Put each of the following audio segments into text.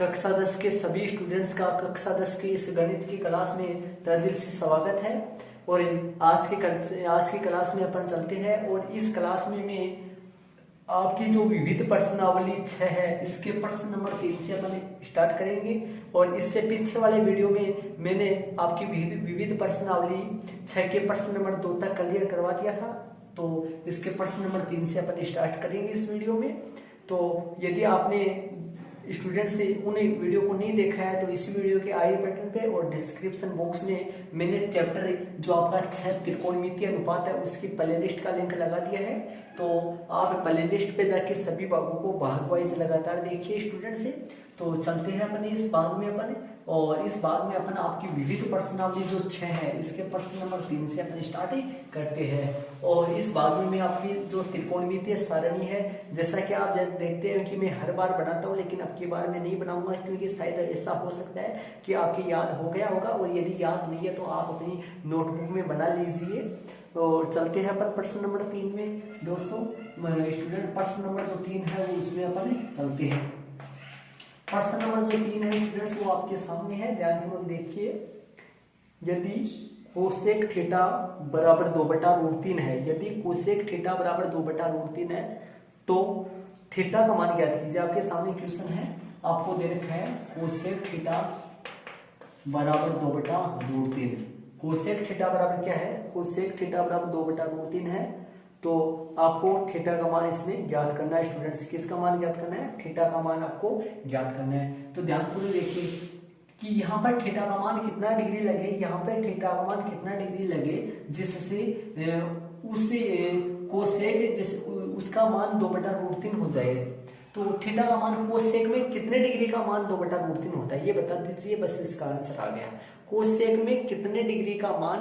कक्षा 10 के सभी स्टूडेंट्स का कक्षा 10 की इस गणित की क्लास में तहे दिल से स्वागत है। और आज की क्लास में अपन चलते हैं और इस क्लास में मैं आपकी जो विविध प्रश्नावली 6 है इसके प्रश्न नंबर 3 से अपन स्टार्ट करेंगे। और इससे पीछे वाले वीडियो में मैंने आपकी विविध प्रश्नावली 6 के प्रश्न नंबर 2 तक क्लियर करवा दिया था, तो इसके प्रश्न नंबर 3 से अपन स्टार्ट करेंगे इस वीडियो में। तो यदि आपने स्टूडेंट से उन वीडियो को नहीं देखा है तो इस वीडियो के आई बटन पे और डिस्क्रिप्शन बॉक्स में मैंने चैप्टर जो आपका 6 त्रिकोणमितीय अनुपात है उसकी प्लेलिस्ट का लिंक लगा दिया है, तो आप प्लेलिस्ट पे जाके सभी भागों को भाग वाइज लगातार देखिए स्टूडेंट से। तो चलते हैं अपने इस भाग में अपन, और इस भाग में अपन आपकी विविध प्रश्नावली जो 6 है इसके प्रश्न नंबर 3 से अपन स्टार्ट करते हैं। और इस भाग में मैं आपकी जो त्रिकोणमितीय सारणी है, जैसा कि आप देखते हैं कि मैं हर बार बनाता हूं लेकिन अब की बार मैं नहीं बनाऊंगा, क्योंकि शायद ऐसा हो सकता है कि आपकी याद हो गया होगा, और यदि याद नहीं है तो आप अपनी नोटबुक में बना लीजिए। और चलते हैं अपन प्रश्न नंबर 3 में दोस्तों। स्टूडेंट प्रश्न नंबर जो 3 है वो उसमें अपन चलते हैं। प्रश्न नंबर जो 3 है स्टूडेंट्स वो आपके सामने है, ध्यानपूर्वक देखिए। यदि कोसेक थीटा बराबर 2/√3 है, यदि कोसेक थीटा बराबर 2/√3 है तो थीटा का मान ज्ञात कीजिए। आपके सामने क्वेश्चन है, आपको दे रखा है कोसेक थीटा बराबर 2/√3। कोसेक थीटा बराबर क्या है? कोसेक थीटा बराबर 2/√3 है, तो आपको थीटा का मान इसमें ज्ञात करना है स्टूडेंट्स। किसका मान ज्ञात करना है? थीटा का मान आपको ज्ञात करना है। तो ध्यानपूर्वक देखिए कि यहाँ पर थीटा का मान कितना डिग्री लगे, यहाँ पर थीटा का मान कितना डिग्री लगे जिससे उस कोसेक जैसे उसका मान 2/√3 हो जाए। तो थीटा का मान कोसेक में कितने डिग्री का मान 2/√3 होता है ये बता दीजिए, बस इसका आंसर आ गया। कोसेक में कितने डिग्री का मान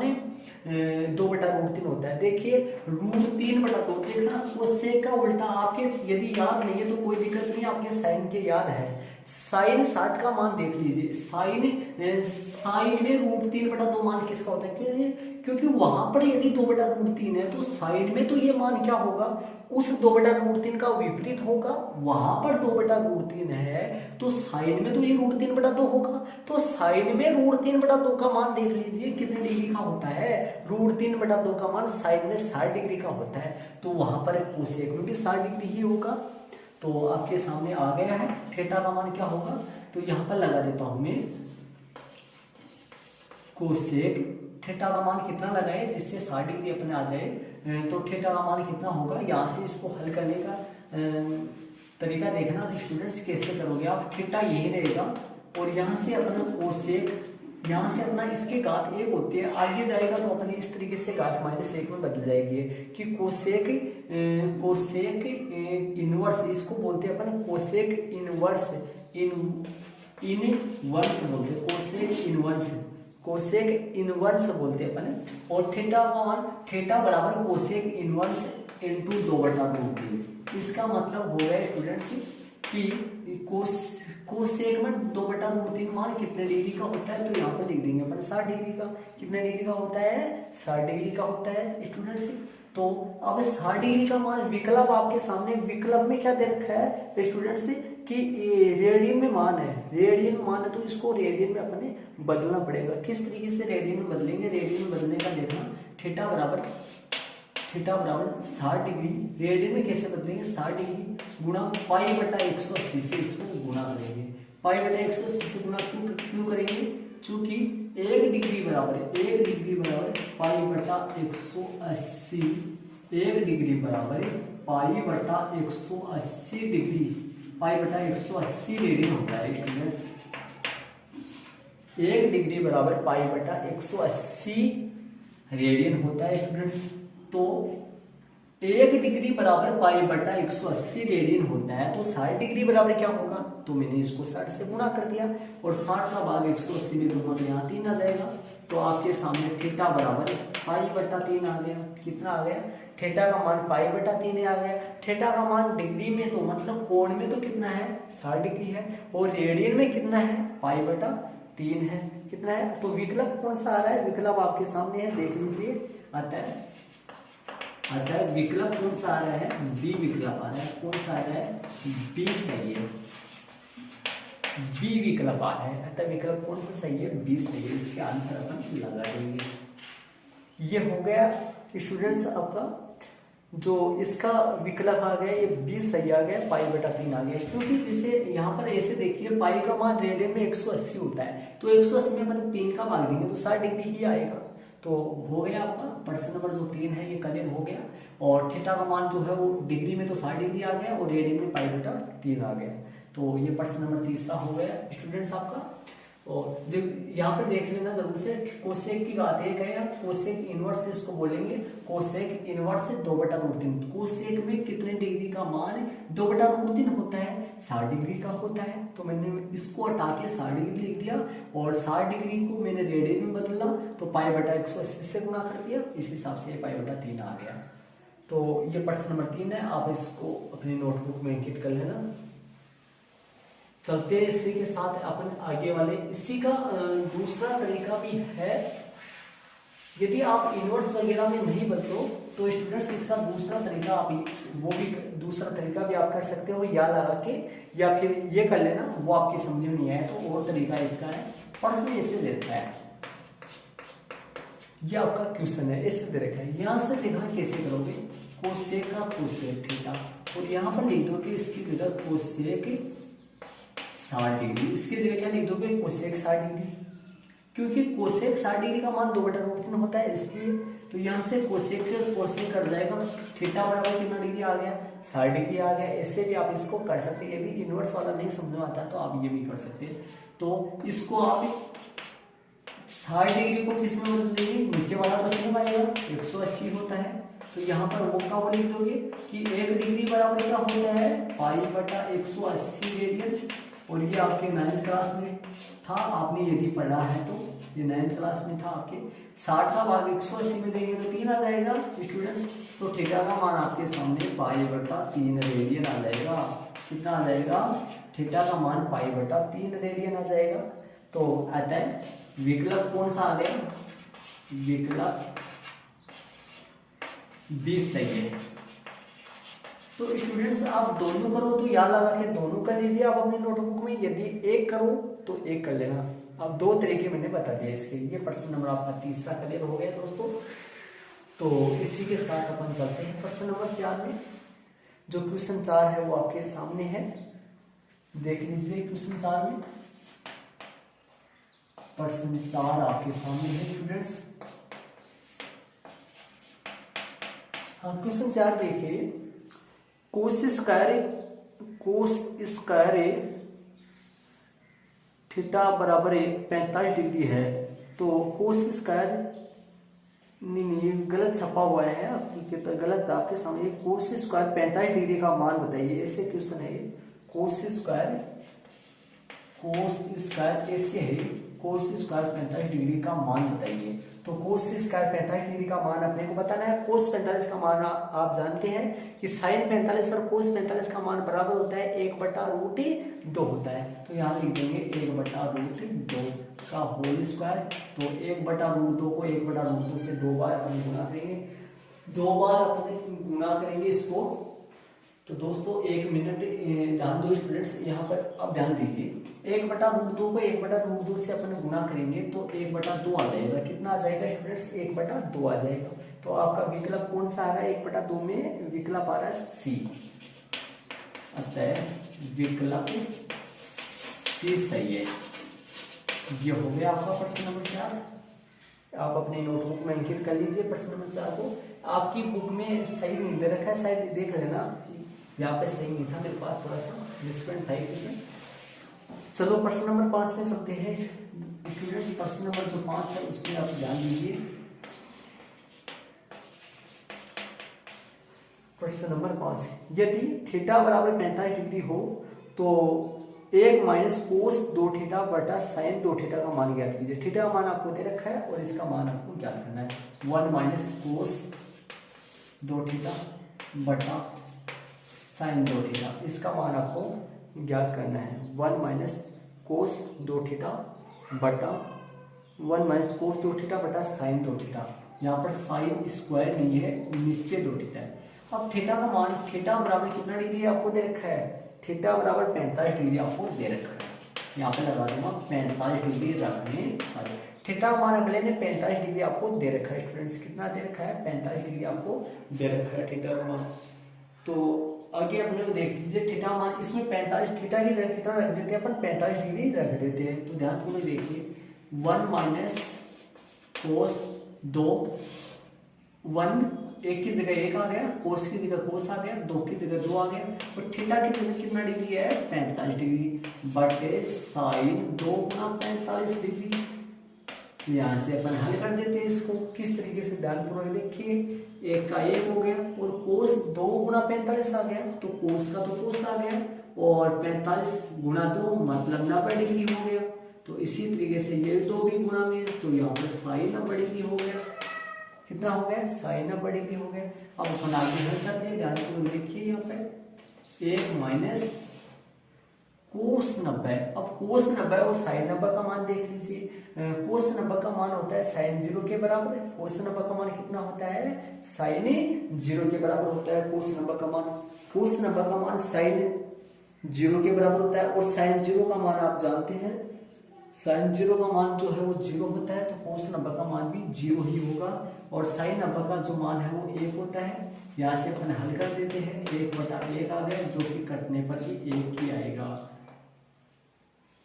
2/√3 होता है? देखिए √3/2 देखना, कोसेक का उल्टा आपके यदि याद नहीं है तो कोई दिक्कत नहीं, आपके साइन के याद है। साइन 60 का मान देख लीजिए, साइन में √3/2 मान किसका होता है? क्योंकि वहां पर यदि 2/√3 है तो साइन में तो ये मान क्या होगा? उस 2/√3 का विपरीत होगा। वहां पर 2/√3 है तो साइन में तो ये √3/2 होगा। तो साइन में √3/2 का मान देख लीजिए कितने डिग्री का होता है? √3/2 का मान साइन में 60 डिग्री का होता है, तो वहां पर कोसेक में भी 60 डिग्री ही होगा। तो आपके सामने आ गया है थीटा का मान क्या होगा। तो यहां पर लगा देता हूं मैं कोसेक थीटा का मान कितना लगाए जिससे 60 डिग्री अपने आ जाए। तो थीटा का मान कितना होगा, यहाँ से इसको हल करने का तरीका देखना स्टूडेंट्स कैसे करोगे आप। थीटा यही रहेगा और यहाँ से अपना कोसेक, यहाँ से अपना इसके घात 1 होती है, आगे जाएगा तो अपने इस तरीके से घात -1 में बदल जाएगी कि कोसेक इनवर्स, इसको बोलते हैं अपन कोसेक इनवर्स इनवर्स बोलते हैं, कोसेक इनवर्स बोलते हैं अपन। और थीटा का मान थीटा बराबर कोसेक इनवर्स इंटू 2/√3। इसका मतलब हो गया स्टूडेंट्स कि कोसेक में 2/√3 मान कितने डिग्री का होता है, तो यहाँ पर लिख देंगे अपन 60 डिग्री का। कितने डिग्री का होता है? 60 डिग्री का होता है स्टूडेंट्स। तो अब 60 डिग्री का मान विकल्प आपके सामने, विकल्प में क्या दे रखा है स्टूडेंट्स कि रेडियन में मान है, रेडियन में मान है, तो इसको रेडियन में अपने बदलना पड़ेगा। किस तरीके से रेडियन में बदलेंगे? रेडियन में बदलने का देखना, थीटा बराबर 60 डिग्री, रेडियन में कैसे बदलेंगे? 60 डिग्री गुणा π/180 से इसको गुणा करेंगे। π/180 से गुणा क्यों करेंगे? चूंकि 1 डिग्री बराबर π/180, 1 डिग्री बराबर π/180 डिग्री, π/180 रेडियन होता है स्टूडेंट्स। 1 डिग्री बराबर π/180 रेडियन होता है स्टूडेंट्स। तो 1 डिग्री बराबर π/180 रेडियन होता है, तो 60 डिग्री बराबर क्या होगा? तो मैंने इसको 60 से गुणा कर दिया और 60 का भाग 180 में दोनों तो यहाँ 3 आ जाएगा। तो आपके सामने थीटा बराबर π/3 आ गया। कितना आ गया? थीटा का मान π/3 आ गया। थीटा का मान डिग्री में तो मतलब कोण में तो कितना है? 60 डिग्री है, और रेडियन में कितना है? π/3 है। कितना है? तो विकल्प कौन सा आ रहा है? विकल्प आपके सामने है, देख लीजिए। अतः विकल्प कौन सा आ रहा है? बी विकल्प आ रहा है। कौन सा आ रहा है? बी सही है। बी विकल्प आ रहा है, अतः विकल्प कौन सा सही है, बी सही है। इसके आंसर अपन लगा देंगे। ये हो गया स्टूडेंट्स आपका जो इसका विकल्प आ गया, ये 20 सही आ गया, पाई बटा 3 आ गया। क्योंकि जैसे यहाँ पर ऐसे देखिए पाई का मान रेडियन में 180 होता है, तो 180 में अपन 3 का मान देंगे तो 60 डिग्री ही आएगा। तो हो गया आपका प्रश्न नंबर जो 3 है ये क्लियर हो गया। और थीटा का मान जो है वो डिग्री में तो 60 डिग्री आ गया और रेडियन में पाई बटा 3 आ गया। तो ये प्रश्न नंबर तीसरा हो गया स्टूडेंट्स आपका। और यहाँ पर देख लेना जरूर से, कोसेक की बात एक है, कोसेक इनवर्स इसको बोलेंगे, कोसेक इनवर्स 2/√3। कोसेक में कितने डिग्री का मान 2/√3 होता है, 60 डिग्री का होता है। तो मैंने इसको हटा के 60 डिग्री लिख दिया और 60 डिग्री को मैंने रेडियन में बदला तो पाई बटा 180 से गुणा कर दिया, इस हिसाब से पाई बटा 3 आ गया। तो ये प्रश्न नंबर 3 है, आप इसको अपनी नोटबुक में अंकित कर लेना। चलते इसी के साथ अपन आगे वाले, इसी का दूसरा तरीका भी है। यदि आप इनवर्स वगैरह में नहीं बदलो तो स्टूडेंट्स इसका दूसरा तरीका आप वो भी दूसरा तरीका भी आप कर सकते हो याद लगा के, या फिर ये कर लेना, वो आपकी समझ में नहीं आया तो और तरीका इसका है। प्रश्न ऐसे दे रखा है, ये आपका क्वेश्चन है, ऐसे दे रखा है, यहां से देखा कैसे करोगे, कोसेक का कोसेक थीटा, और यहाँ पर लिख दो कि इसकी जगह कोसेक 60 डिग्री, इसकी जगह क्या लिख दोगे, कोसेक 60 डिग्री, क्योंकि कोसेक 60 डिग्री का मान 2/√3 होता है इसलिए। तो यहाँ से कोसेक कोसेक कट जाएगा, थीटा बराबर कितना डिग्री आ गया, 60 डिग्री आ गया। ऐसे भी आप इसको कर सकते हैं, यदि इनवर्स वाला नहीं समझ में आता तो आप ये भी कर सकते हैं। तो इसको आप 60 डिग्री को किस में बदल देंगे, नीचे वाला प्रश्न में आएगा 180 होता है, तो यहाँ पर वो का वो लिख दोगे कि 1 डिग्री बराबर क्या होता है, पाई बटा 180 रेडियन। और ये आपके 9th क्लास में था, आपने यदि पढ़ा है तो ये 9th क्लास में था आपके। 60 का भाग 180 में देंगे तो 3 आ जाएगा स्टूडेंट्स। तो थीटा का मान आपके सामने पाई बटा 3 रेडियन आ जाएगा। कितना आ जाएगा, थीटा का मान पाई बटा 3 रेडियन आ जाएगा। तो अतः विकल्प कौन सा आ गया, विकल्प 20 सही है। तो स्टूडेंट्स आप दोनों करो तो याद लगा के दोनों कर लीजिए आप अपनी नोटबुक में, यदि एक करो तो एक कर लेना। अब 2 तरीके मैंने बता दिया इसके लिए। प्रश्न नंबर आपका तीसरा क्लियर हो गया दोस्तों। तो इसी के साथ अपन चलते हैं प्रश्न नंबर 4 में। जो क्वेश्चन 4 है वो आपके सामने है, देख लीजिए क्वेश्चन 4 में। प्रश्न 4 आपके सामने है स्टूडेंट्स। हाँ क्वेश्चन 4 देखिए, कोस स्क्वायर थीटा बराबर 45 डिग्री है। तो कोस स्क्वायर नहीं गलत छपा हुआ है आपकी, गलत आपके सामने। कोस स्क्वायर 45 डिग्री का मान बताइए, ऐसे क्वेश्चन है। कोस स्क्वायर ऐसे है, कोस स्क्वायर 45 डिग्री का मान बताइए। तो कोस स्क्वायर 45 डिग्री का मान अपने को बताना है। कोस 45 का मान आप जानते हैं कि साइन 45 और कोस 45 का मान बराबर होता है 1/√2 होता है। तो यहाँ लिख देंगे 1/√2 का होल स्क्वायर। तो 1/√2 को 1/√2 से 2 बार अपन गुणा करेंगे, 2 बार अपन गुणा करेंगे इसको। तो दोस्तों 1 मिनट ध्यान दो स्टूडेंट्स, यहाँ पर अब ध्यान दीजिए। 1/√2 को 1/√2 से अपन गुणा करेंगे तो 1/2 आ जाएगा। कितना आ जाएगा स्टूडेंट्स, 1/2 आ जाएगा। तो आपका विकल्प कौन सा आ रहा है, 1/2 में विकल्प आ रहा है सी। अतः विकल्प सी सही है। ये हो गया आपका प्रश्न नंबर 4। आप अपने नोटबुक में अंकित कर लीजिए प्रश्न नंबर 4 को। आपकी बुक में सही नहीं दे रखा है, शायद देख लेना, यहाँ पे सही नहीं था, मेरे पास थोड़ा सा मिसप्रिंट था क्वेश्चन। चलो प्रश्न नंबर 5 में चलते हैं स्टूडेंट्स। प्रश्न नंबर जो 5 है उसमें आप ध्यान दीजिए। प्रश्न नंबर 5, यदि थीटा बराबर 45 डिग्री हो तो 1 माइनस कोस 2 थीटा बटा साइन 2 थीटा का मान ज्ञात कीजिए। थीटा का मान आपको दे रखा है और इसका मान आपको ज्ञात करना है। 1 माइनस कोस 2 थीटा बटा साइन 2 थीटा, इसका मान आपको ज्ञात करना है। 1 माइनस कोस 2 थीटा बटा 1 माइनस कोस 2 थीटा बटा साइन 2 थीटा। यहाँ पर साइन स्क्वायर नहीं है, नीचे 2 थीटा है। अब थीटा का मान, थीटा बराबर कितना डिग्री आपको दे रखा है, थीटा बराबर 45 डिग्री आपको दे रखा है। यहाँ पे लगा दूंगा 45 डिग्री रखने वाले। थीटा मान अगले ने 45 डिग्री आपको दे रखा है स्टूडेंट्स, कितना दे रखा है 45 डिग्री आपको दे रखा है थीटा का मान। तो आगे अपने को देख लीजिए थीटा मान, इसमें 45 थीटा की जगह कितना रख देते हैं अपन 45 डिग्री रख देते हैं। तो ध्यानपूर्वक देखिए 1 माइनस कोस 2, 1 एक की जगह 1 आ गया, कोस की जगह कोस आ गया, 2 की जगह 2 आ गया, और थीटा की जगह कितना डिग्री है 45 डिग्री बटे साइन 2 गुना 45 डिग्री। यहाँ से अपन हल कर देते हैं इसको किस तरीके से, ध्यानपूर्वक देखिए, 1 का 1 हो गया और कोस 2 गुना 45 आ गया, तो कोस का तो कोस आ गया, और 45 गुना 2 मतलब 90 डिग्री हो गया। तो इसी तरीके से ये 2 भी गुना में, तो यहाँ पर साइन 90 डिग्री हो गया, कितना हो गया साइन 90 डिग्री हो गया। अब अपन आगे हल करते हैं, ध्यानपूर्वक देखिए यहाँ पे 1 माइनस कोस 90, अब कोस 90 और साइन 90 का मान देख लीजिए, कोस 90 का मान होता है साइन 0 के बराबर, कोस 90 का मान कितना होता है साइन 0 के बराबर होता है कोस 90 का मान, कोस 90 का मान साइन 0 के बराबर होता है, और साइन 0 का मान आप जानते हैं साइन 0 का मान जो है वो 0 होता है, तो कोस 90 का मान भी 0 ही होगा, और साइन 90 का जो मान है वो 1 होता है। यहाँ से अपन हल कर देते हैं, 1/1 आ गया, जो कि कटने पर भी 1 ही आएगा।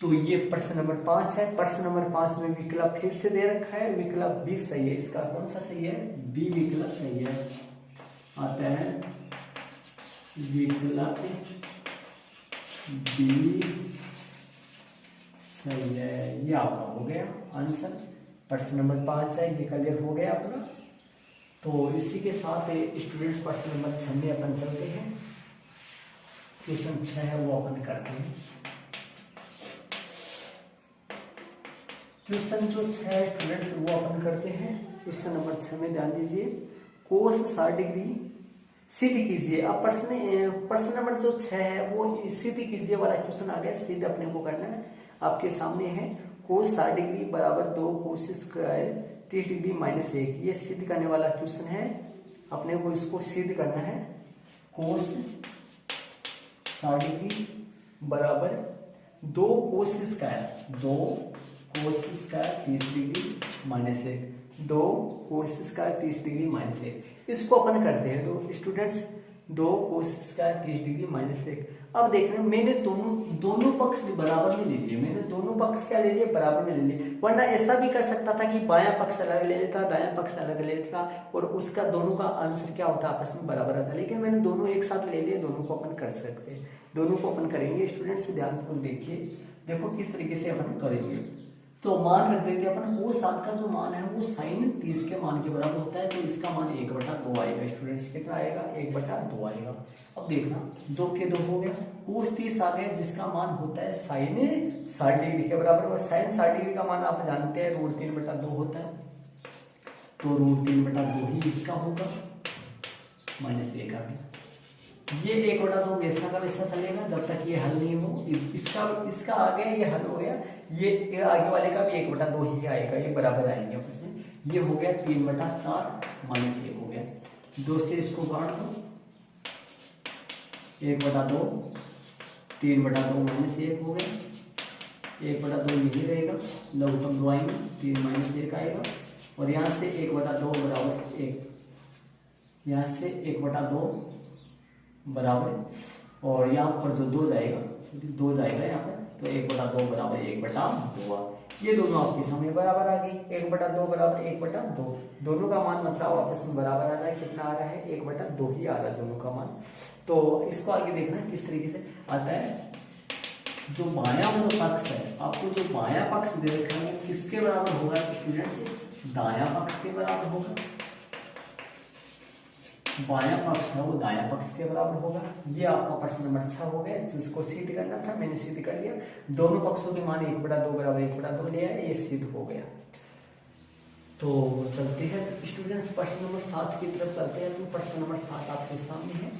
तो ये प्रश्न नंबर 5 है। प्रश्न नंबर 5 में विकल्प फिर से दे रखा है, विकल्प बी सही है, इसका कौन सा सही है बी विकल्प सही है, आता है विकल्प बी सही है। ये आपका हो गया आंसर, प्रश्न नंबर 5 है, ये क्लियर हो गया अपना। तो इसी के साथ स्टूडेंट्स प्रश्न नंबर 6 में अपन चलते हैं, क्वेश्चन 6 है वो अपन करते हैं। क्वेश्चन जो 6 है स्टूडेंट्स वो अपन करते हैं। क्वेश्चन नंबर 6 में ध्यान दीजिए, कोस 60 डिग्री सिद्ध कीजिए। अब प्रश्न नंबर जो 6 है वो सिद्ध कीजिए वाला क्वेश्चन आ गया, सिद्ध अपने को करना है, आपके सामने है कोस 60 डिग्री बराबर 2 कोस स्क्वायर 30 डिग्री माइनस 1, ये सिद्ध करने वाला क्वेश्चन है, अपने को इसको सिद्ध करना है। कोस 60 डिग्री बराबर 2 cos square 2 cos square 30 degree minus 1, 2 cos square 30 degree minus 1, इसको अपन करते हैं। तो students 2 cos square 30 degree minus 1, अब देख रहे हैं मैंने दोनों पक्ष बराबर में ले लिए, मैंने दोनों पक्ष क्या ले लिए बराबर में ले लिए, वरना ऐसा भी कर सकता था कि बायां पक्ष अलग ले लेता, दायां पक्ष अलग ले लेता, और उसका दोनों का आंसर क्या होता आपस में बराबर आता, लेकिन मैंने दोनों एक साथ ले लिए, दोनों को अपन कर सकते हैं, दोनों को अपन करेंगे। स्टूडेंट्स ध्यानपूर्वक देखिए, देखो किस तरीके से अपन करेंगे। तो मान रख देते हैं अपन, कोस 60 का जो मान है वो साइन 30 के मान के बराबर होता है, तो इसका मान 1/2 आएगा। स्टूडेंट्स कितना आएगा 1/2 आएगा। अब देखना 2 के 2 हो गया, कोस 30 आ गया जिसका मान होता है साइन 60 डिग्री के बराबर, और साइन 60 डिग्री का मान आप जानते हैं √3/2 होता है, तो √3/2 ही इसका होगा, -1 आ गया। ये 1/2 वैसा का वैसा चलेगा जब तक ये हल नहीं हो, इसका आगे ये हल हो गया, ये आगे वाले का भी 1/2 ही आएगा, ये बराबर आएंगे आपस में। ये हो गया 3/4 -1 हो गया, 2 से इसको बांट दो, 1/2 3/2 -1 हो गया, 1/2 यही रहेगा, लघुत्तम 2 आएंगे, 3 - 1 आएगा, और यहाँ से 1/2 बराबर 1, यहाँ से 1/2 बराबर, और यहाँ पर जो 2 जाएगा 2 जाएगा यहाँ पर, तो 1/2 बराबर 1/2, ये दोनों आपके सामने बराबर आ गई, 1/2 बराबर 1/2, दोनों का मान मतलब आपस में बराबर आ रहा है, कितना आ रहा है 1/2 ही आ रहा है दोनों का मान। तो इसको आगे देखना किस तरीके से आता है। जो बायां जो पक्ष है, आपको जो बायां पक्ष दे रखा है किसके बराबर होगा स्टूडेंट्स, दायां पक्ष के बराबर होगा, बायां पक्ष है वो दायां पक्ष के बराबर होगा। ये आपका प्रश्न नंबर 6 हो गया, जिसको सिद्ध करना था मैंने सिद्ध कर लिया, दोनों पक्षों के मान 1/2 बराबर 1/2 लिया है, ये सिद्ध हो गया। तो चलते हैं स्टूडेंट्स प्रश्न नंबर 7 की तरफ चलते हैं। तो प्रश्न नंबर 7 आपके सामने है,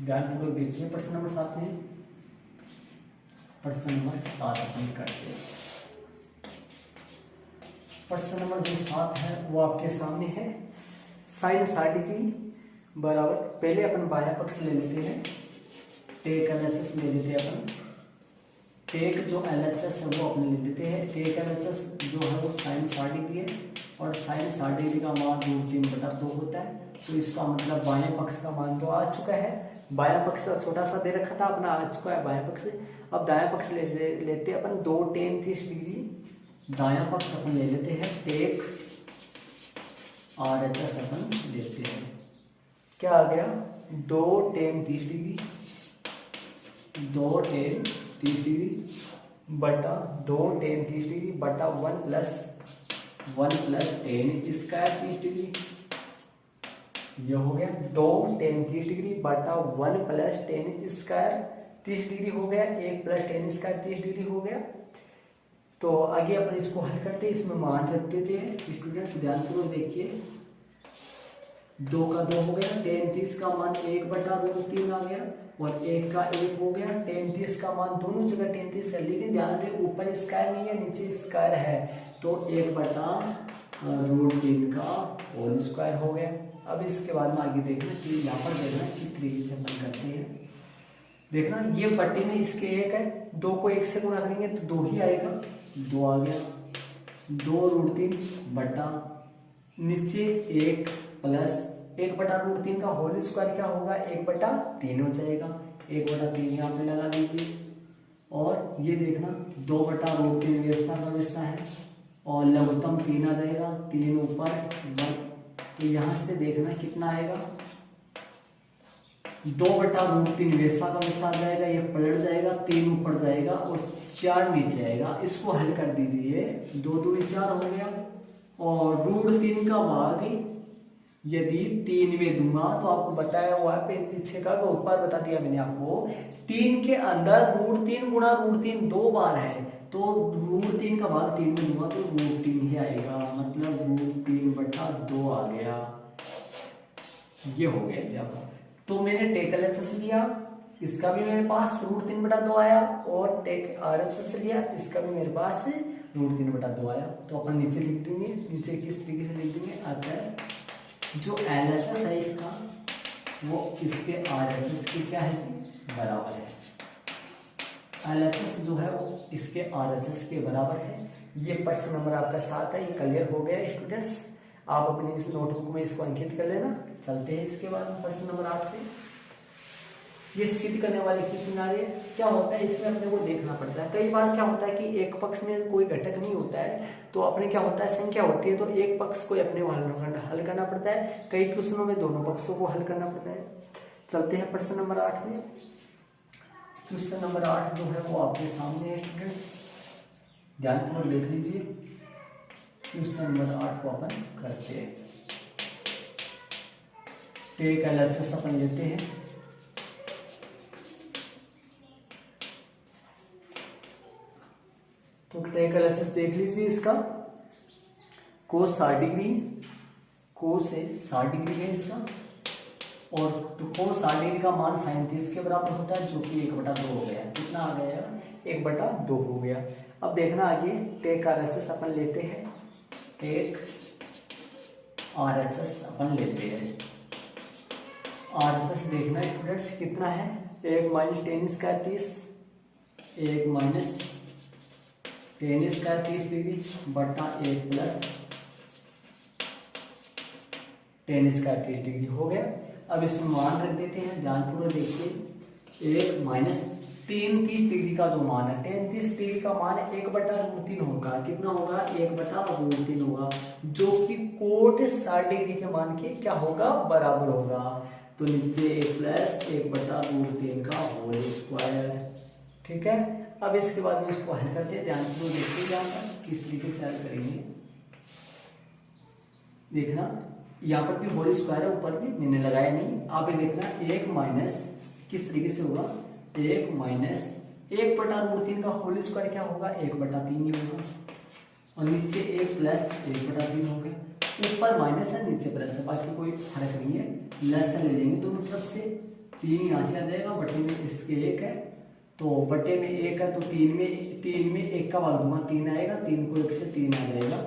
ध्यानपूर्वक देखिए। प्रश्न नंबर 7 में प्रश्न नंबर 7 अपन करते हैं। प्रश्न नंबर जो 7 है वो आपके सामने है, साइन 60 डिग्री बराबर, पहले अपन बायां पक्ष ले लेते हैं, टेक एलएचएस ले लेते हैं अपन, टेक जो LHS है वो अपने ले लेते हैं। टेक LHS जो है वो साइन 60 डिग्री है और साइन 60 डिग्री का मान √3/2 होता है। तो इसका मतलब बाएं पक्ष का मान तो आ चुका है, बायां पक्ष छोटा सा दे रखा था अपना, आ चुका है बायां पक्ष। अब दायां पक्ष लेते हैं अपन 2 tan 30 डिग्री। दायां पक्ष अपन ले लेते हैं टेक RHS अपन लेते हैं। क्या आ गया 2 tan 30 डिग्री, 2 tan 30 डिग्री बटा 2 tan 30 डिग्री बटा 1 प्लस tan स्क्वायर 30 डिग्री। ये हो गया 2 tan 30 डिग्री बटा 1 प्लस tan स्क्वायर 30 डिग्री हो गया, 1 प्लस tan स्क्वायर 30 डिग्री हो गया। तो आगे अपन इसको हल करते हैं, इसमें मान रख देते हैं। स्टूडेंट्स ध्यानपूर्वक देखिए, 2 का 2 हो गया, tan 30 का मान 1/√3 आ गया और 1 का 1 हो गया। tan 30 का मान दोनों जगह tan 30 है, लेकिन ध्यान रहे ऊपर स्क्वायर नहीं है नीचे स्क्वायर है, तो 1/√3 का होल स्क्वायर हो गया। अब इसके बाद में आगे देखना कि यहाँ पर देखना किस तरीके से अपन करते हैं। देखना ये बट्टे में इसके 1 है, 2 को 1 से गुणा करेंगे तो 2 ही आएगा, 2 आ गया, 2√3 बटा नीचे 1 प्लस 1/√3 का होल स्क्वायर क्या होगा 1/3 हो जाएगा, 1/3 यहाँ पे लगा लीजिए। और ये देखना 2/√3 व्यवस्था का व्यवस्था है और लघुत्तम 3 आ जाएगा, 3 ऊपर 1, तो यहाँ से देखना कितना आएगा 2/√3 व्यवस्था का व्यवस्था आ जाएगा, ये पलट जाएगा, 3 ऊपर जाएगा और 4 नीचे आएगा। इसको हल कर दीजिए, 2 दूनी 4 हो गया और √3 का भाग यदि 3 में दूंगा तो आपको बताया हुआ है पीछे का ऊपर बता दिया मैंने आपको, 3 के अंदर √3 गुणा √3 2 बार है, तो √3 का भाग 3 में दूंगा तो √3 ही आएगा, मतलब √3/2 आ गया। ये हो गया जब तो मैंने टेक LHS लिया, इसका भी मेरे पास √3/2 आया और टेक RHS लिया, इसका भी मेरे पास √3/2 आया। तो अपन नीचे लिख देंगे, नीचे किस तरीके से लिख देंगे, अतः जो LHS है इसका वो इसके RHS की क्या है जी बराबर है। LHS जो है वो इसके RHS के बराबर है। ये प्रश्न नंबर आपका 7 है, ये क्लियर हो गया स्टूडेंट्स। आप अपनी इस नोटबुक में इसको अंकित कर लेना। चलते हैं इसके बाद प्रश्न नंबर 8 पे। ये सिद्ध करने वाले क्वेश्चन आ रहे हैं। क्या होता है इसमें अपने को देखना पड़ता है, कई बार क्या होता है कि एक पक्ष में कोई घटक नहीं होता है तो अपने क्या होता है संख्या होती है तो एक पक्ष को अपने हल करना पड़ता है, कई क्वेश्चनों में दोनों पक्षों को हल करना पड़ता है। चलते हैं प्रश्न नंबर 8 में। क्वेश्चन नंबर 8 जो है वो आपके सामने है स्टूडेंट्स, ध्यानपूर्वक देख लीजिए। क्वेश्चन नंबर 8 को अपन करते हैं। टेक LHS अपन लेते हैं, तो टेक LHS देख लीजिए। इसका कोस 60 डिग्री, कोस से 60 डिग्री है इसका, और तो कोस 60 डिग्री का मान साइन 30 के बराबर होता है, जो कि 1/2 हो गया। कितना आ गया 1/2 हो गया। अब देखना आगे टेक RHS अपन लेते हैं, टेक RHS अपन लेते हैं। RHS देखना स्टूडेंट्स कितना है, 1 - tan square 30, 1 - tan square 30 degree बटा 1 प्लस tan स्क्वायर 30 डिग्री हो गया। अब इसमें मान रख देते हैं, ध्यानपूर्वक देखिए। 1 - tan 30 डिग्री का जो मान है, tan 30 डिग्री का मान 1/√3 होगा। कितना होगा 1/√3 होगा, जो कि कोट 60 डिग्री के मान के क्या होगा बराबर होगा। तो नीचे 1 प्लस 1/√3 का होल स्क्वायर। ठीक है, अब इसके बाद में इसको हल करते हैं, ध्यानपूर्वक देखिए यहाँ पर किस तरीके से हल करेंगे। देखना यहाँ पर भी होल स्क्वायर है, ऊपर भी मैंने लगाया नहीं, आप ये देखना 1 माइनस किस तरीके से होगा, 1 - 1/√3 का होल स्क्वायर क्या होगा 1/3 ही होगा, और नीचे 1 प्लस 1/3 हो गया। ऊपर माइनस है नीचे प्लस है, बाकी कोई फर्क नहीं है, लेस ले लेंगे दोनों तरफ से। 3 यहाँ से आ जाएगा, बटे में इसके 1 है, तो बटे में 1 है तो 3 में 1 का भाग दूंगा 3 आएगा, 3 को 1 से 3 आ जाएगा।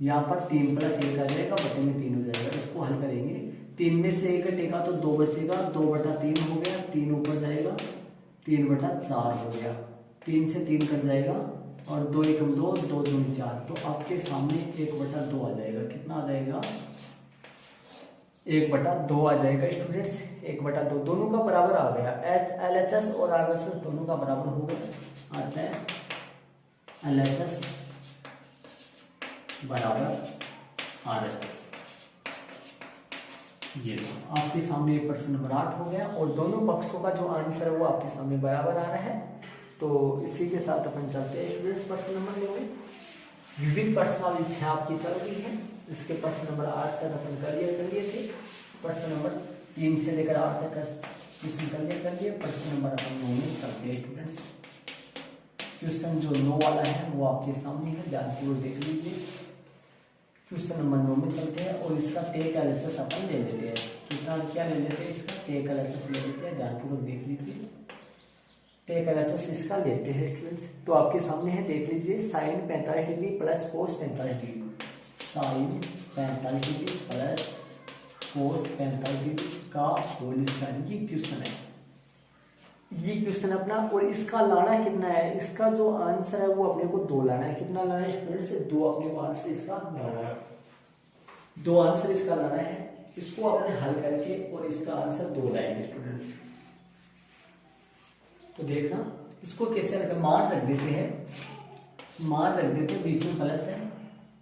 यहाँ पर 3 प्लस 1 आ जाएगा, बटे में 3 हो जाएगा। इसको हल करेंगे, 3 में से 1 कटेगा तो 2 बचेगा, 2/3 हो गया, 3 ऊपर जाएगा, 3/4 हो गया। 3 से 3 कट जाएगा और 2 एकम 2, 2 दूनी 4, तो आपके सामने 1/2 आ जाएगा। कितना आ जाएगा? 1/2 आ जाएगा स्टूडेंट्स, 1/2 दोनों का बराबर आ गया। LHS और RHS दोनों का बराबर हो गया, आता है LHS बराबर RHS। ये आपके सामने प्रश्न नंबर 8 हो गया और दोनों पक्षों का जो आंसर है वो आपके सामने बराबर आ रहा है। तो इसी के साथ अपन चलते हैं स्टूडेंट्स प्रश्न नंबर 9 में। विविध प्रश्नावली इच्छा आपकी चल रही है, इसके प्रश्न नंबर 8 तक अपन कर लिए थे। प्रश्न नंबर 3 से लेकर 8 तक क्वेश्चन कर लिए। प्रश्न नंबर अपन 9 में चलते हैं स्टूडेंट्स। क्वेश्चन जो 9 वाला है वो आपके सामने है, ध्यानपूर्वक देख लीजिए। क्वेश्चन नंबर 9 में चलते हैं और इसका टेक LHS अपन ले लेते हैं। कितना क्या ले लेते हैं? इसका टेक LHS ले लेते हैं, ध्यानपूर्वक देख लीजिए। टेक LHS इसका लेते हैं स्टूडेंट्स, तो आपके सामने है, देख लीजिए। Sine 45 degree plus cos 45 degree, sine 45 degree plus cos 45 degree का होल स्क्वायर, ये क्वेश्चन है। ये क्वेश्चन अपना, और इसका लाना कितना है? इसका जो आंसर है वो अपने को 2 लाना है। कितना लाना है स्टूडेंट्स? 2 अपने को आंसर इसका लाना है, 2 आंसर इसका लाना है। इसको अपने हल करके और इसका आंसर 2 लाएंगे स्टूडेंट्स। तो देखना इसको कैसे रखें, मान रख देते हैं, मान रख देते हैं, बीच में प्लस है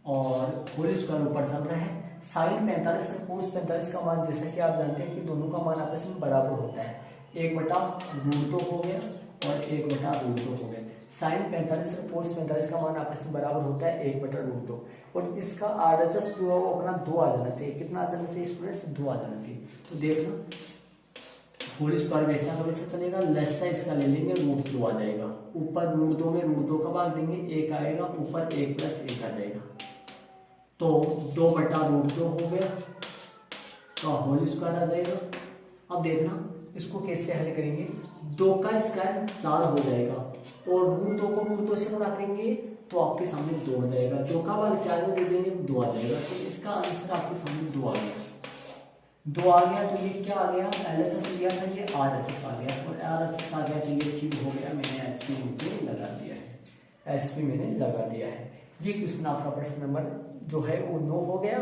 और होल स्क्वायर ऊपर चल रहा है। साइन 45 और कोस 45 का मान जैसा कि आप जानते हैं कि दोनों का मान आपस में बराबर होता है, 1/√2 हो गया और 1/√2 हो गया। साइन 45 और कोस 45 का मान आपस में बराबर होता है 1/√2 और इसका RHS जो है वो अपना 2 आ जाना चाहिए। कितना आ जाना चाहिए स्टूडेंट्स? 2 आ जाना चाहिए। तो देखना होल स्क्वायर वैसा का वैसा चलेगा, लेस सा इसका ले लेंगे, √2 आ जाएगा। ऊपर √2 में √2 का भाग देंगे, 1 आएगा, ऊपर 1 + 1 आ जाएगा, तो 2/√2 हो गया का होल स्क्वायर आ जाएगा। अब देखना इसको कैसे हल करेंगे, 2 का स्क्वायर 4 हो जाएगा और √2 को √2 से गुणा करेंगे तो आपके सामने 2 हो जाएगा। 2 का भाग 4 में दे देंगे, 2 आ जाएगा। तो इसका आंसर आपके सामने 2 आ गया। 2 आ गया तो ये क्या आ गया? LHS लिया था, ये RHS आ गया और RHS आ गया तो ये सी हो गया। मैंने HP नीचे लगा दिया है, HP मैंने लगा दिया है। ये क्वेश्चन आपका प्रश्न नंबर जो है वो 9 हो गया।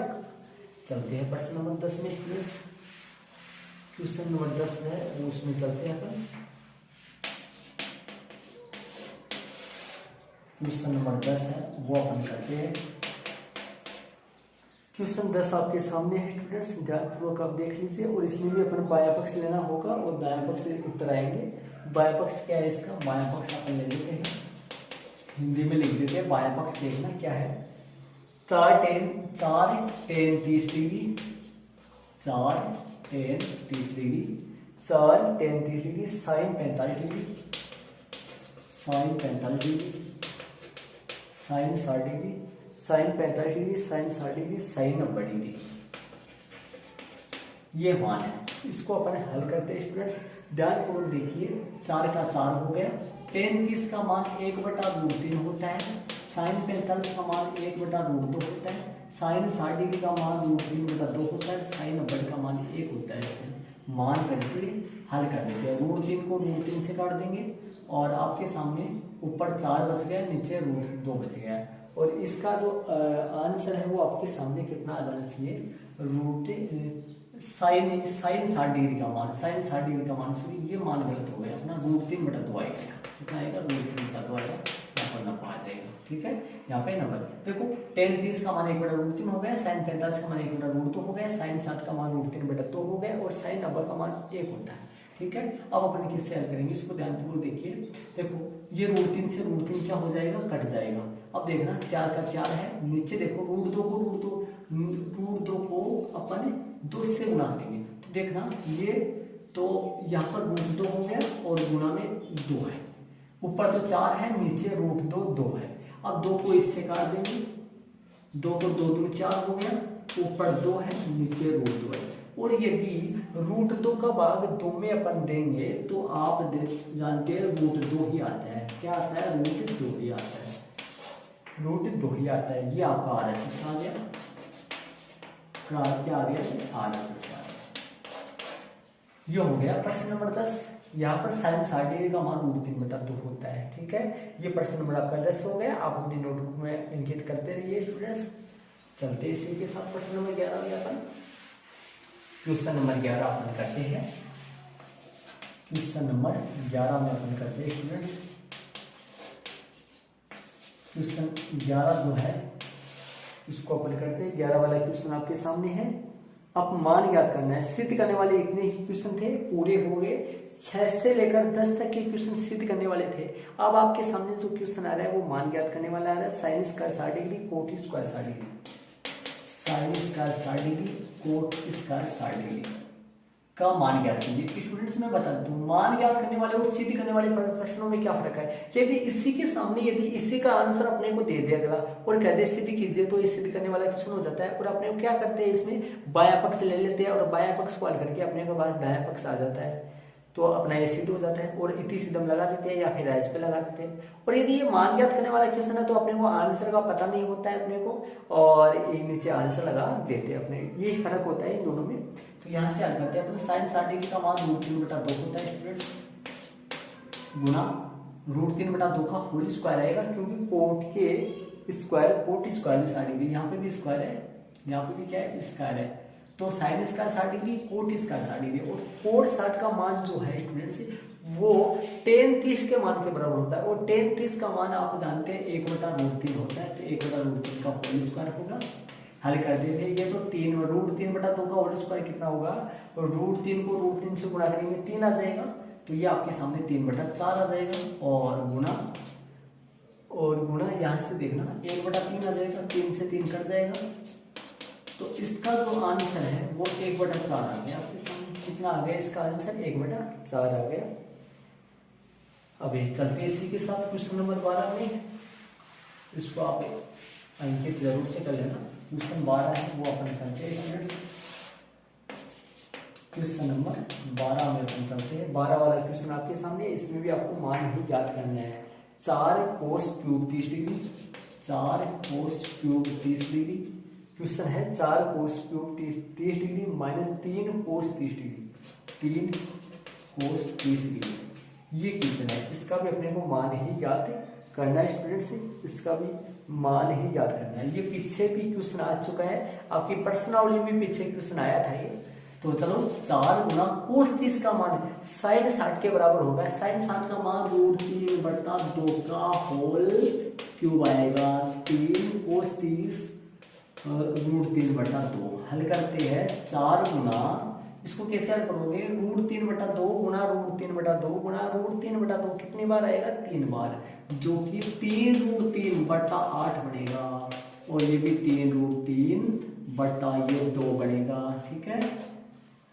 चलते हैं प्रश्न नंबर 10 में स्टूडेंट्स। क्वेश्चन नंबर 10 है वो उसमें चलते हैं अपन। क्वेश्चन नंबर 10 है वो अपन करते हैं। क्वेश्चन 10 आपके सामने है स्टूडेंट्स, ध्यानपूर्वक आप देख लीजिए और इसमें भी अपन बाया पक्ष लेना होगा और दाया पक्ष से उत्तर आएंगे। बाया पक्ष क्या है इसका? बाया पक्ष अपन ले लेते हैं, हिंदी में लिख देते हैं। बाया पक्ष देखना क्या है, 4 tan 30 degree, 4 tan 30 degree, 4 tan 30 degree, sine 45 degree, sine 45 degree, sine 60 degree, sine 45 degree, sine 60 degree, sine 90 degree, ये मान है। इसको अपन हल करते हैं स्टूडेंट्स, ध्यानपूर्वक देखिए। 4 का 4 हो गया, tan 30 का मान 1/√3 होता है, साइन 45 का मान 1/√2 होता है, साइन 60 डिग्री का मान √3/2 होता है, साइन 90 का मान 1 होता है। मान करके हल कर देते हैं, √3 को √3 से काट देंगे और आपके सामने ऊपर 4 बच गया, नीचे √2 बच गया और इसका जो आंसर है वो आपके सामने कितना आ जाना चाहिए? साइन 60 डिग्री का मान, साइन 60 डिग्री का मान, सॉरी ये मान गलत हो गया अपना, √3/2 आएगा। कितना आएगा? √3/2 आएगा, यहाँ पर नंबर आ जाएगा। ठीक है, यहाँ पे नंबर देखो, tan 30 का मान 1/√3 हो गया, साइन 45 का मान 1/√2 हो गया, साइन 60 का मान √3/2 हो गया और साइन 90 का मान 1 होता है। ठीक है, अब अपन किससे हल करेंगे इसको ध्यानपूर्वक देखिए। देखो ये √3 से √3 क्या हो जाएगा? कट जाएगा। अब देखना 4 का 4 है, नीचे देखो √2 को अपन 2 से गुणा करेंगे तो देखना ये, तो यहाँ पर √2 हो गया और गुणा में 2 है, ऊपर तो 4 है, नीचे √2 2 है। अब 2 को इससे काट देंगे, 2 को 2 दूनी 4 हो गया, ऊपर 2 है, नीचे √2 है। और यदि √2 का भाग 2 में अपन देंगे तो आप जानते हैं √2 ही आता है। क्या आता है? √2 ही आता है, √2 ही आता है। ये आपका RHS आ गया, क्या आ गया? RHS आ गया। ये हो गया प्रश्न नंबर 10। यहाँ पर साइन 60 डिग्री का मान √3/2 होता है। ठीक है, ये प्रश्न नंबर आपका 10 हो गया। आप अपनी नोटबुक में इंकित करते रहिए स्टूडेंट्स। चलते इसी के साथ प्रश्न नंबर 11 में अपन क्वेश्चन नंबर 11 अपन करते हैं। क्वेश्चन नंबर 11 में अपन करते हैं स्टूडेंट्स। क्वेश्चन 11 जो है इसको अपन करते हैं। 11 वाला क्वेश्चन आपके सामने है। अब मान याद करना है। सिद्ध करने वाले इतने ही क्वेश्चन थे, पूरे हो गए। 6 से लेकर 10 तक के क्वेश्चन सिद्ध करने वाले थे। अब आपके सामने जो क्वेश्चन आ रहा है वो मान याद करने वाला आ रहा है। Sine square 60 degree, coat square 60 degree, sine square 60 degree, coat square 60 degree का मान ज्ञात कीजिए। स्टूडेंट्स मैं बता दूं, मान ज्ञात करने वाले और सिद्ध करने वाले प्रश्नों में क्या फर्क है। यदि इसी के सामने यदि इसी का आंसर अपने को दे दिया गया और कहते सिद्ध कीजिए तो ये सिद्ध करने वाला क्वेश्चन हो जाता है। और अपने को क्या करते हैं, इसमें बायां पक्ष ले लेते हैं और बायां पक्ष को हल करके अपने के पास दायां पक्ष आ जाता है, तो अपना ये सिद्ध हो जाता है। और इति सिद्धम लगा देते हैं या फिर एच पे लगा देते हैं। और यदि ये मान ज्ञात करने वाला क्वेश्चन है तो अपने को आंसर का पता नहीं होता है अपने को, और ये नीचे आंसर लगा देते हैं अपने। यही फर्क होता है इन दोनों में। तो यहाँ से हल करते हैं अपने। साइन 60 डिग्री का मान √3/2 होता है स्टूडेंट्स, गुना √3/2 का होल स्क्वायर आएगा, क्योंकि कोट के स्क्वायर, कोट स्क्वायर में 60 डिग्री, यहाँ पे भी स्क्वायर है, यहाँ पे भी क्या है, स्क्वायर है। तो sine square 60 degree, coat square 60 degree. और कोट 60 का मान जो है स्टूडेंट्स वो tan 30 के मान के बराबर होता है। और tan 30 का मान आप जानते हैं 1/√3 होता है। तो 1/√3 का होल स्क्वायर होगा। हल कर देते हैं तो 3√3/2 का होल स्क्वायर कितना होगा, और √3 को √3 से गुणा करेंगे 3 आ जाएगा। तो ये आपके सामने 3/4 आ जाएगा। और गुणा यहाँ से देखना 1/3 आ जाएगा, 3 से 3 कट जाएगा। तो इसका जो आंसर है वो 1/4 आ गया आपके सामने। कितना आ गया इसका आंसर, 1/4 आ गया। अभी चलते इसी के साथ क्वेश्चन नंबर 12 में। इसको आप अंकित जरूर से कर लेना। क्वेश्चन 12 है वो अपन करते हैं। क्वेश्चन नंबर 12 में अपन चलते हैं। 12 वाला क्वेश्चन आपके सामने। इसमें भी आपको मान ही याद करना है। 4 cos cube 30 degree, 4 cos cube 30 degree. Question है 4 cos cube 30 degree minus 3 cos 30 degree, 3 cos 30 degree. ये क्वेश्चन है। इसका भी अपने को मान ही याद करना है स्टूडेंट से, इसका भी मान ही याद करना है। ये पीछे भी क्वेश्चन आ चुका है, आपकी प्रश्नावली में पीछे क्वेश्चन आया था ये। तो चलो 4 गुना cos 30 का मान साइन 60 के बराबर होगा। साइन 60 का मान √3/2 का होल क्यूब आएगा, 3 cos 30 √3/2। हल करते हैं 4 गुना, इसको कैसे हल करोगे, √3/2 गुना √3/2 गुना √3/2 कितनी बार आएगा, 3 बार, जो कि 3√3/8 बनेगा। और ये भी 3√3/2 बनेगा। ठीक है,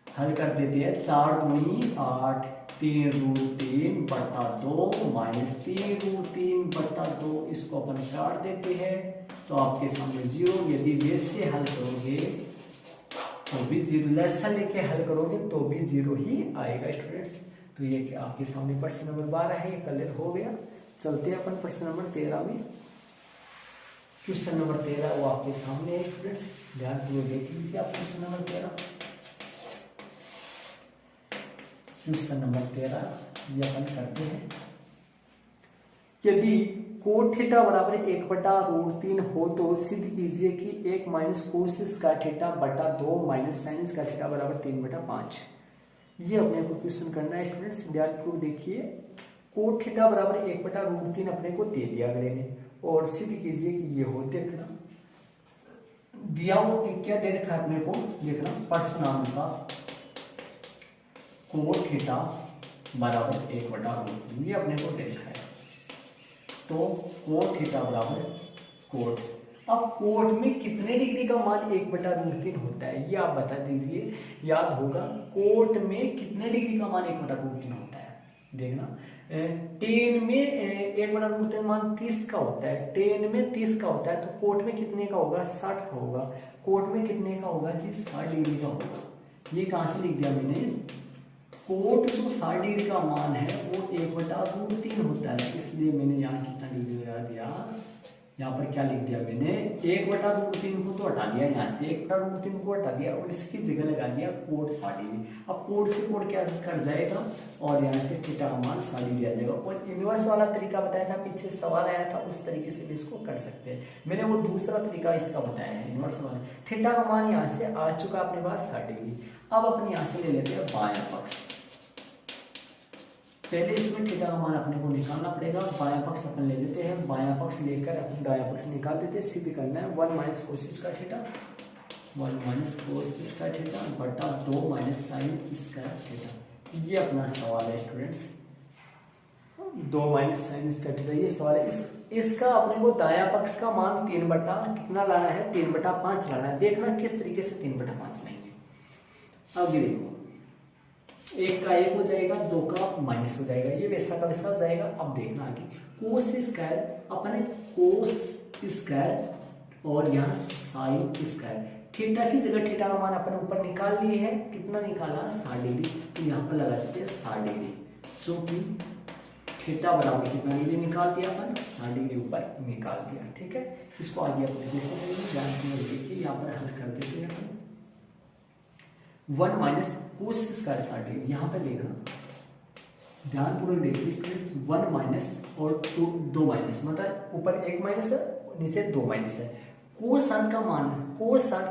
हल कर देते हैं। 4 दूनी 8, 3√3/2 माइनस 3√3/2, इसको अपन काट देते हैं तो आपके सामने 0। यदि वैसे हल करोगे तो भी 0, लेसा लेके हल करोगे तो भी 0 ही आएगा स्टूडेंट्स। तो ये क्या आपके सामने प्रश्न नंबर 12 है, ये क्लियर हो गया। चलते हैं अपन प्रश्न नंबर 13 में। क्वेश्चन नंबर 13 वो आपके सामने है स्टूडेंट्स, ध्यान पूर्वक देख लीजिए आप क्वेश्चन नंबर 13। क्वेश्चन नंबर 13 ये अपन करते हैं। यदि कोट थीटा बराबर 1/√3 हो तो सिद्ध कीजिए कि 1 माइनस कोस स्क्वायर थीटा बटा 2 माइनस साइन स्क्वायर थीटा बराबर 3/5। ये अपने को क्वेश्चन करना है स्टूडेंट्स, ध्यानपूर्वक देखिए। कोट थीटा बराबर 1/√3 अपने को दे दिया अगले ने, और सिद्ध कीजिए कि ये हो। देखना दिया वो क्या दे रखा है अपने को, देखना प्रश्नानुसार कोट थीटा बराबर 1/√3 ये अपने को दे रखा है। तो कोट थीटा बराबर कोट, अब कोट में कितने डिग्री का मान 1/√3 होता है, ये आप बता दीजिए। याद होगा कोट में कितने डिग्री का मान 1/√3 होता है। देखना टेन में 1/√3 मान 30 का होता है, टेन में 30 का होता है। तो कोट में कितने का होगा, 60 का होगा। कोट में कितने का होगा जी, 60 डिग्री का होगा। ये कहां से लिख दिया मैंने, कोट जो 60 डिग्री का मान है वो 1/√3 होता है, इसलिए मैंने यहाँ कितना डिग्री लगा दिया, यहाँ पर क्या लिख दिया मैंने, 1/√3 को तो हटा दिया, यहाँ से 1/√3 को हटा दिया और इसकी जगह लगा दिया कोड 60°। अब कोड से कोड क्या कर जाएगा और यहाँ से थीटा का मान 60° आ जाएगा। और इनवर्स वाला तरीका बताया था, पीछे सवाल आया था, उस तरीके से भी इसको कर सकते हैं। मैंने वो दूसरा तरीका इसका बताया है इनवर्स वाला। थीटा का मान यहाँ से आ चुका अपने पास 60°। अब अपने यहाँ से ले लेते हैं बायां पक्ष। पहले इसमें थीटा का मान अपने को निकालना पड़ेगा। बायां पक्ष अपन ले लेते हैं, बायां पक्ष लेकर अपन दायां पक्ष निकाल देते हैं। सिद्ध करना है 1 माइनस कोसिस का थीटा, 1 माइनस कोसिस का थीटा बटा 2 माइनस साइन इसका थीटा। ये अपना सवाल है स्टूडेंट्स, 2 माइनस साइन इसका थीटा, ये सवाल है। इसका अपने को दायां पक्ष का मान 3 बटा कितना लाना है, 3/5 लाना है। देखना किस तरीके से 3/5 लेंगे। अब ये देखो, 1 का 1 हो जाएगा, 2 का माइनस हो जाएगा, ये वैसा का वैसा हो जाएगा। अब देखना आगे, कोस स्क्वायर अपने कोस स्क्वायर और यहाँ साइन स्क्वायर, थीटा की जगह थीटा का मान अपन ऊपर निकाल लिए है, कितना निकाला 60°। तो यहाँ पर लगा देते हैं 60°, जो कि थीटा बराबर कितना डिग्री निकाल दिया अपन, 60° ऊपर निकाल दिया। ठीक है, इसको आगे अपने जैसे देखिए यहाँ पर हल कर देते हैं अपन। 1 माइनस कोस स्क्वायर 60°, यहाँ पे देखना ध्यानपूर्वक देखिए स्टूडेंट्स, 1 माइनस और 2 माइनस, मतलब ऊपर 1 माइनस है, नीचे 2 माइनस है। कोस 60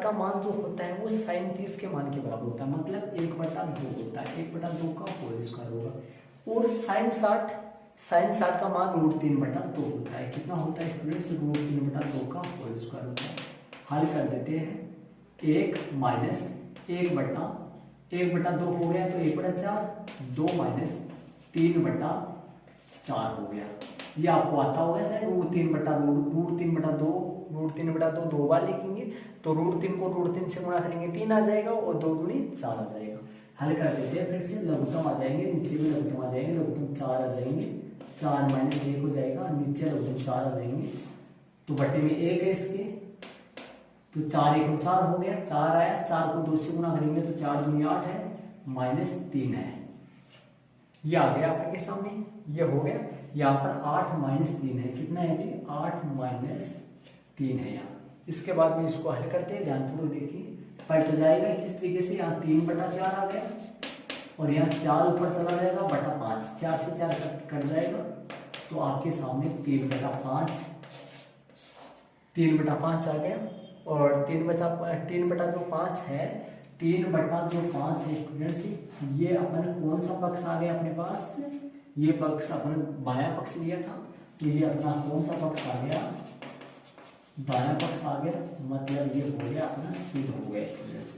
का मान जो होता है वो साइन 30 के मान के बराबर होता है, मतलब 1/2 होता है, 1/2 का होल स्क्वायर होगा। और साइन 60 का मान √3/2 होता है। कितना होता है स्टूडेंट्स, √3/2 का होल स्क्वायर होता है। हल कर देते हैं, 1 माइनस 1/2 हो गया तो 1/4, 2 माइनस 3/4 हो गया। ये आपको आता होगा सर, √3/2 दो बार लिखेंगे तो √3 को √3 से गुणा करेंगे 3 आ जाएगा और 2 दूनी 4 आ जाएगा। हल कर देते हैं, फिर से लघुत्तम आ जाएंगे, नीचे भी लघुत्तम आ जाएंगे, लघुत्तम 4 आ जाएंगे, 4 माइनस 1 हो जाएगा, नीचे लघुत्तम 4 आ जाएंगे, तो बटे में 1 है इसके, तो 4 1 4 हो गया, 4 आया, 4 को 2 से गुणा करेंगे तो 4 दूनी 8 है, माइनस 3 है, ये आ गया आपके सामने, ये हो गया। यहाँ पर 8 माइनस 3 है, कितना है जी, 8 माइनस 3 है यहाँ। इसके बाद में इसको हल करते हैं, ध्यानपूर्वक देखिए, पलट जाएगा किस तरीके से, यहाँ 3/4 आ गया और यहाँ 4 ऊपर चला जाएगा बटा 5, 4 से 4 कट जाएगा, तो आपके सामने 3/5 आ गया। और 3/5 है, 3/5 है स्टूडेंट्स, ये अपन कौन सा पक्ष आ गया अपने पास, ये पक्ष अपन बायां पक्ष लिया था, तो ये अपना कौन सा पक्ष आ गया, दायां पक्ष आ गया, मतलब ये हो गया अपना सिद्ध हो गया स्टूडेंट्स,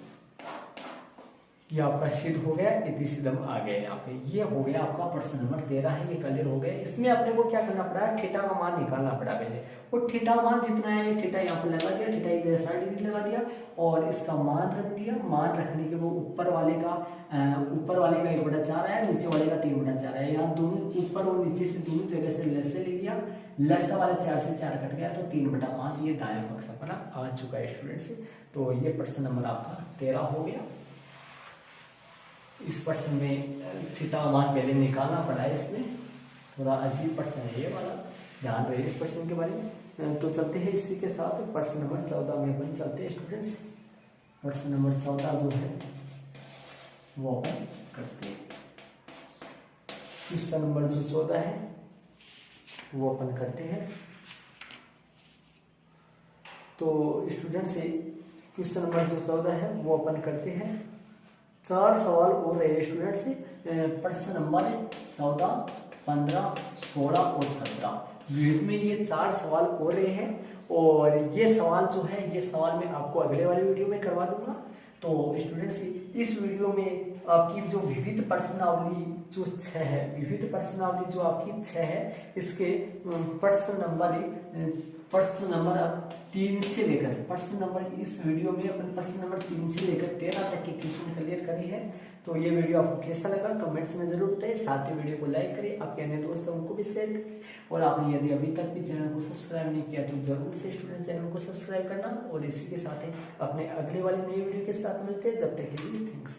ये आपका सिद्ध हो गया, इति सिद्धम आ गया यहाँ पे। ये हो गया आपका प्रश्न नंबर 13 है, ये क्लियर हो गया। इसमें अपने को क्या करना पड़ा, थीटा का मान निकालना पड़ा पहले, और थीटा मान जितना है थीटा यहाँ पर लगा दिया, थीटा की 60° लगा दिया और इसका मान रख दिया। मान रखने के वो ऊपर वाले का 1/4 आया, नीचे वाले का 3/4 आया, यहाँ दोनों ऊपर और नीचे से दोनों जगह से लसे ले लिया, लसा वाला 4 से 4 कट गया, तो 3/5 ये दायां पक्ष अपना आ चुका है स्टूडेंट्स। तो ये प्रश्न नंबर आपका 13 हो गया। इस प्रश्न में थीटा मान पहले निकालना पड़ा है, इसमें थोड़ा अजीब प्रश्न है ये वाला, ध्यान रहे इस प्रश्न के बारे में। तो चलते हैं इसी के साथ प्रश्न नंबर 14 में अपन चलते हैं स्टूडेंट्स। प्रश्न नंबर 14 जो है वो अपन करते हैं। क्वेश्चन नंबर जो 14 है वो अपन करते हैं। तो स्टूडेंट्स क्वेश्चन नंबर जो 14 है वो अपन करते हैं। 4 सवाल और रहे स्टूडेंट्स, प्रश्न नंबर 14, 15, 16 और 17 वीडियो में ये 4 सवाल और रहे हैं। और ये सवाल जो है, ये सवाल मैं आपको अगले वाले वीडियो में करवा दूंगा। तो स्टूडेंट्स इस वीडियो में आपकी जो विविध प्रश्नावली जो 6 है, विविध प्रश्नावली जो आपकी 6 है, इसके प्रश्न नंबर 3 से लेकर प्रश्न नंबर, इस वीडियो में अपन प्रश्न नंबर 3 से लेकर 13 तक के क्वेश्चन क्लियर करी है। तो ये वीडियो आपको कैसा लगा कमेंट्स में जरूर बताइए, साथ ही वीडियो को लाइक करिए, आपके अन्य दोस्त हैं उनको भी शेयर करिए, और आपने यदि अभी तक भी चैनल को सब्सक्राइब नहीं किया तो जरूर से स्टूडेंट चैनल को सब्सक्राइब करना। और इसी के साथ ही अपने अगले वाली नई वीडियो के साथ मिलते हैं, जब तक के लिए थैंक्स।